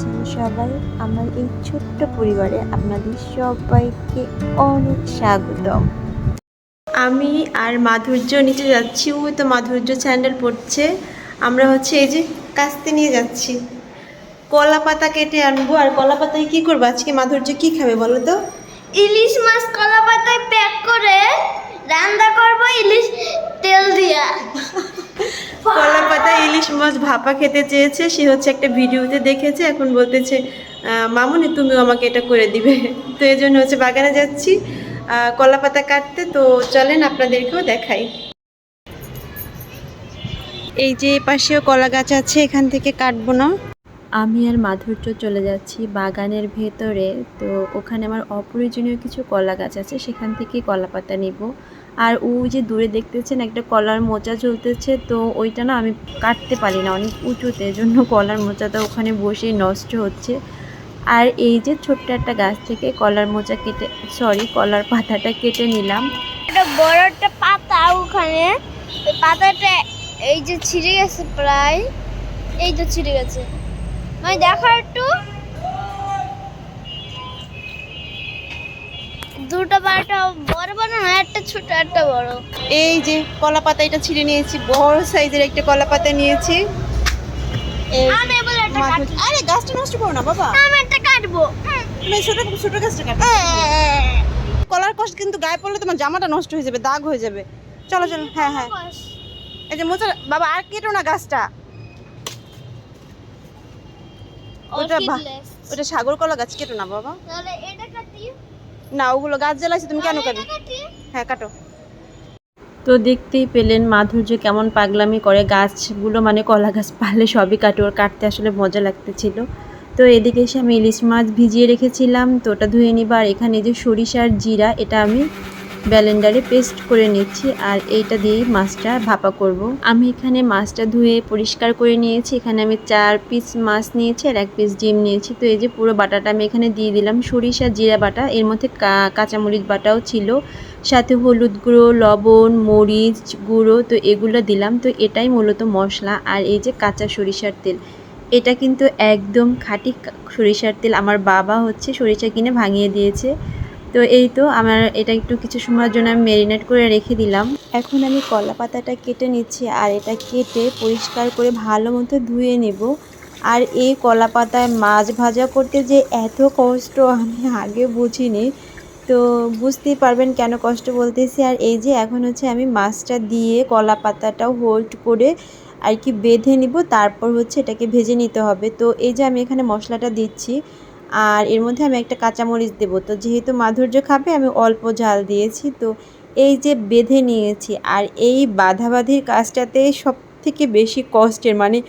আছেন সবাই? আমার এই ছোট্ট পরিবারে আপনাদের সবাইকে অনেক স্বাগতম। আমি আর মাধুর্য নিচে যাচ্ছি, ওই তো মাধুর্য স্যান্ডেল পড়ছে। আমরা হচ্ছে এই যে কাস্তে নিয়ে যাচ্ছি, কলা পাতা কেটে আনবো। আর কলা পাতায় কি করবো আজকে? মাধুর্য কি খাবে বলো তো? ইলিশ মাছ কলা পাতায় প্যাক করে রান্না করব ইলিশ তেল দিয়া। কলা পাতায় ইলিশ মাছ ভাপা খেতে চেয়েছে, সে হচ্ছে একটা ভিডিওতে দেখেছে, এখন বলতেছে মামুনি তুমিও আমাকে এটা করে দিবে। তো এই জন্য হচ্ছে বাগানে যাচ্ছি কলা পাতা কাটতে। তো চলেন আপনাদেরকেও দেখাই। এই যে পাশেও কলা গাছ আছে, এখান থেকে কাটবো না। আমি আর মাধুর্য চলে যাচ্ছি বাগানের ভেতরে। তো ওখানে আমার অপ্রয়োজনীয় কিছু কলা গাছ আছে, সেখান থেকে কলা পাতা নিব। আর ওই যে দূরে দেখতেছেন একটা কলার মোচা ঝুলতেছে, তো ওইটা না আমি কাটতে পারি না, অনেক উঁচুতে, এজন্য কলার মোচাটা ওখানে বসেই নষ্ট হচ্ছে। আর এই যে ছোট্ট একটা গাছ থেকে কলার মোচা কেটে, কলার পাতাটা কেটে নিলাম। একটা বড় একটা পাতা ওখানে, ওই পাতাটা এই যে ছিঁড়ে গেছে প্রায়, এই তো ছিঁড়ে গেছে। মানে দেখো একটু, দুটো পাতা বড় বড় না, একটা ছোট একটা বড়। এই যে কলা পাতা এটা ছিঁড়ে নিয়েছি, বড় সাইজের একটা কলা পাতা নিয়েছি। আমি এবার একটা কাটবো। আরে গাছটা নষ্ট করো না বাবা, আমি একটা কাটবো। তুমি ছোট ছোট গাছটা কাটো। কলার কষ কিন্তু গায়ে পড়লে তোমার জামাটা নষ্ট হয়ে যাবে, দাগ হয়ে যাবে। চলো চলো, হ্যাঁ হ্যাঁ, এই যে মোচা বাবা, আর কেটো না গাছটা। ওটা সাগর কলা গাছ, কেটো না বাবা। তাহলে এটা কাটি না, ওগুলো গাছ জ্বালাইছে, তুমি কেন কাটো? কাটি। হ্যাঁ কাটো। তো দেখতেই পেলেন মাধুর্য কেমন পাগলামি করে, গাছগুলো মানে কলা গাছ পারলে সবই কাটে, ওর কাটতে আসলে মজা লাগতেছিল। তো এদিকে এসে আমি ইলিশ মাছ ভিজিয়ে রেখেছিলাম, তো ওটা ধুয়ে নিব। আর এখানে যে সরিষার জিরা, এটা আমি ব্লেন্ডারে পেস্ট করে নিচ্ছি, আর এইটা দিয়েই মাছটা ভাপা করব। আমি এখানে মাছটা ধুয়ে পরিষ্কার করে নিয়েছি। এখানে আমি 4 পিস মাছ নিয়েছি আর 1 পিস ডিম নিয়েছি। তো এই যে পুরো বাটাটা আমি এখানে দিয়ে দিলাম, সরিষা জিরা বাটা, এর মধ্যে কাঁচামরিচ বাটাও ছিল, সাথে হলুদ গুঁড়ো, লবণ, মরিচ গুঁড়ো, তো এগুলো দিলাম। তো এটাই মূলত মশলা। আর এই যে কাঁচা সরিষার তেল, এটা কিন্তু একদম খাঁটি সরিষার তেল, আমার বাবা হচ্ছে সরিষা কিনে ভাঙিয়ে দিয়েছে। তো এই তো আমার এটা একটু কিছু সময়ের জন্য আমি ম্যারিনেট করে রেখে দিলাম। এখন আমি কলা পাতাটা কেটে নিচ্ছি, আর এটা কেটে পরিষ্কার করে ভালো মতো ধুয়ে নেব। আর এই কলা পাতায় মাছ ভাজা করতে যে এত কষ্ট আমি আগে বুঝিনি, তো বুঝতেই পারবেন কেন কষ্ট বলতেছি। আর এই যে এখন হচ্ছে আমি মাছটা দিয়ে কলা পাতাটাও হোল্ড করে আর কি বেঁধে নিব, তারপর হচ্ছে এটাকে ভেজে নিতে হবে। তো এই যে আমি এখানে মশলাটা দিচ্ছি, আর এর মধ্যে আমি একটা কাঁচামরিচ দেবো। তো যেহেতু মাধুর্য খাবে আমি অল্প ঝাল দিয়েছি। তো এই যে বেঁধে নিয়েছি, আর এই বাঁধাবাঁধির কাজটাতে সব থেকে বেশি কষ্টের, মানে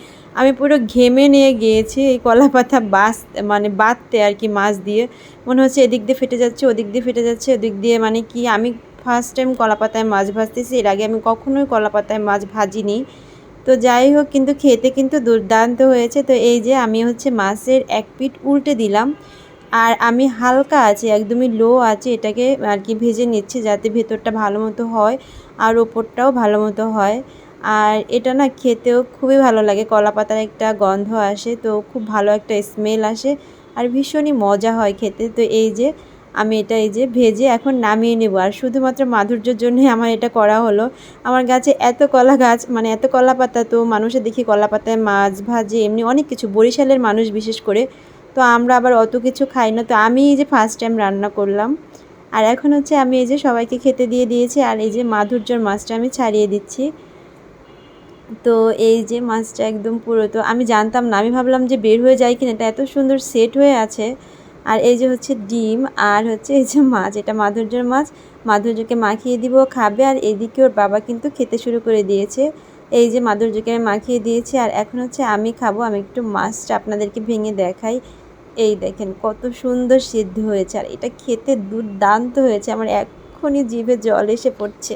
আমি পুরো ঘেমে নিয়ে গিয়েছি এই কলা পাতা বাঁধতে আর কি। মাছ দিয়ে মনে হচ্ছে এদিক দিয়ে ফেটে যাচ্ছে, ওদিক দিয়ে ফেটে যাচ্ছে, ওদিক দিয়ে, মানে কি আমি ফার্স্ট টাইম কলা পাতায় মাছ ভাজতেছি, এর আগে আমি কখনোই কলা পাতায় মাছ ভাজিনি। তো যাই হোক, কিন্তু খেতে কিন্তু দুর্দান্ত হয়েছে। তো এই যে আমি হচ্ছে মাছের এক পিঠ উল্টে দিলাম, আর আমি হালকা আছে, একদমই লো আছে, এটাকে আর কি ভেজে নিচ্ছি, যাতে ভেতরটা ভালো মতো হয় আর ওপরটাও ভালো মতো হয়। আর এটা না খেতেও খুবই ভালো লাগে, কলা পাতার একটা গন্ধ আসে, তো খুব ভালো একটা স্মেল আসে, আর ভীষণই মজা হয় খেতে। তো এই যে আমি এটা এই যে ভেজে এখন নামিয়ে নেব। আর শুধুমাত্র মাধুর্যের জন্যই আমার এটা করা হলো। আমার গাছে এত কলা গাছ, মানে এত কলা পাতা, তো মানুষে দেখি কলা পাতায় মাছ ভাজে, এমনি অনেক কিছু, বরিশালের মানুষ বিশেষ করে, তো আমরা আবার অত কিছু খাই না। তো আমি এই যে ফার্স্ট টাইম রান্না করলাম, আর এখন হচ্ছে আমি এই যে সবাইকে খেতে দিয়ে দিয়েছি, আর এই যে মাধুর্যর মাছটা আমি ছাড়িয়ে দিচ্ছি। তো এই যে মাছটা একদম পুরো, তো আমি জানতাম না, আমি ভাবলাম যে বের হয়ে যায় কিনা, এটা এত সুন্দর সেট হয়ে আছে। আর এই যে হচ্ছে ডিম, আর হচ্ছে এই যে মাছ, এটা মাধুর্যর মাছ, মাধুর্যকে মাখিয়ে দিব, খাবে। আর এদিকে ওর বাবা কিন্তু খেতে শুরু করে দিয়েছে। এই যে মাধুর্যকে আমি মাখিয়ে দিয়েছি, আর এখন হচ্ছে আমি খাবো। আমি একটু মাছটা আপনাদেরকে ভেঙে দেখাই। এই দেখেন কত সুন্দর সিদ্ধ হয়েছে, আর এটা খেতে দুর্দান্ত হয়েছে, আমার এক্ষুনি জিভে জল এসে পড়ছে।